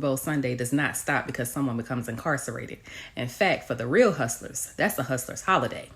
Bowl Sunday does not stop because someone becomes incarcerated. In fact, for the real hustlers, that's a hustler's holiday.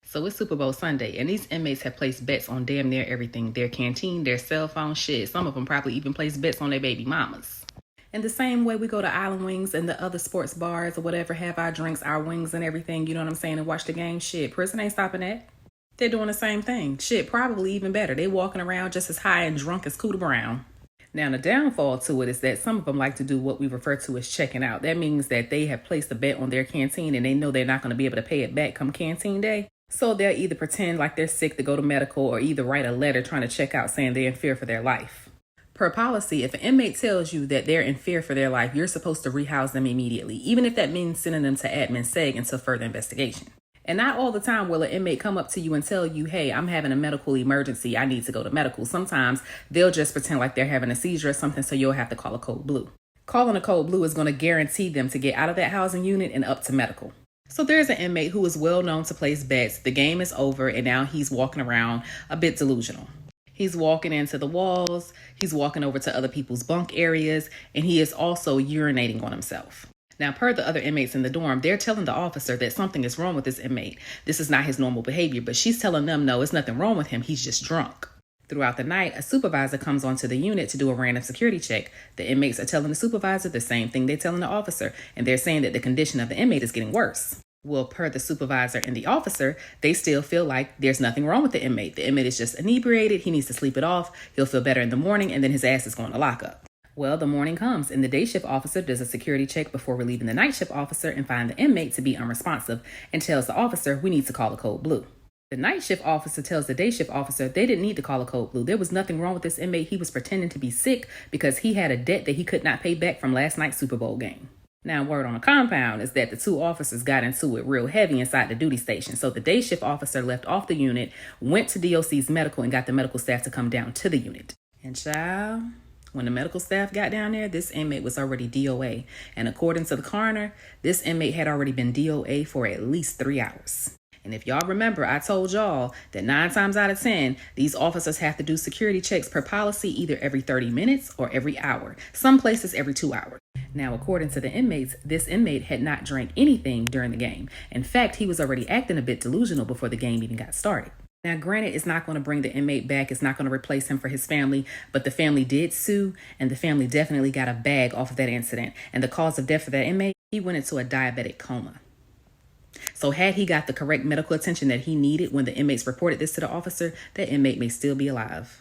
So it's Super Bowl Sunday, and these inmates have placed bets on damn near everything. Their canteen, their cell phone, shit. Some of them probably even placed bets on their baby mamas. In the same way we go to Island Wings and the other sports bars or whatever, have our drinks, our wings and everything, you know what I'm saying, and watch the game, shit, prison ain't stopping that. They're doing the same thing. Shit, probably even better. They walking around just as high and drunk as Cooter Brown. Now, the downfall to it is that some of them like to do what we refer to as checking out. That means that they have placed a bet on their canteen and they know they're not going to be able to pay it back come canteen day. So they'll either pretend like they're sick to go to medical or either write a letter trying to check out saying they're in fear for their life. Per policy, if an inmate tells you that they're in fear for their life, you're supposed to rehouse them immediately, even if that means sending them to admin seg until further investigation. And not all the time will an inmate come up to you and tell you, hey, I'm having a medical emergency. I need to go to medical. Sometimes they'll just pretend like they're having a seizure or something, so you'll have to call a code blue. Calling a code blue is going to guarantee them to get out of that housing unit and up to medical. So there's an inmate who is well known to place bets. The game is over and now he's walking around a bit delusional. He's walking into the walls, he's walking over to other people's bunk areas, and he is also urinating on himself. Now, per the other inmates in the dorm, they're telling the officer that something is wrong with this inmate. This is not his normal behavior, but she's telling them, no, it's nothing wrong with him. He's just drunk. Throughout the night, a supervisor comes onto the unit to do a random security check. The inmates are telling the supervisor the same thing they're telling the officer, and they're saying that the condition of the inmate is getting worse. Well, per the supervisor and the officer, they still feel like there's nothing wrong with the inmate. The inmate is just inebriated. He needs to sleep it off. He'll feel better in the morning, and then his ass is going to lock up. Well, the morning comes, and the day shift officer does a security check before relieving the night shift officer and find the inmate to be unresponsive and tells the officer, we need to call a code blue. The night shift officer tells the day shift officer they didn't need to call a code blue. There was nothing wrong with this inmate. He was pretending to be sick because he had a debt that he could not pay back from last night's Super Bowl game. Now, word on the compound is that the two officers got into it real heavy inside the duty station. So the day shift officer left off the unit, went to DOC's medical, and got the medical staff to come down to the unit. And child, when the medical staff got down there, this inmate was already DOA. And according to the coroner, this inmate had already been DOA for at least 3 hours. And if y'all remember, I told y'all that 9 times out of 10, these officers have to do security checks per policy either every 30 minutes or every hour. Some places every 2 hours. Now, according to the inmates, this inmate had not drank anything during the game. In fact, he was already acting a bit delusional before the game even got started. Now, granted, it's not going to bring the inmate back. It's not going to replace him for his family, but the family did sue, and the family definitely got a bag off of that incident. And the cause of death for that inmate, he went into a diabetic coma. So had he got the correct medical attention that he needed when the inmates reported this to the officer, that inmate may still be alive.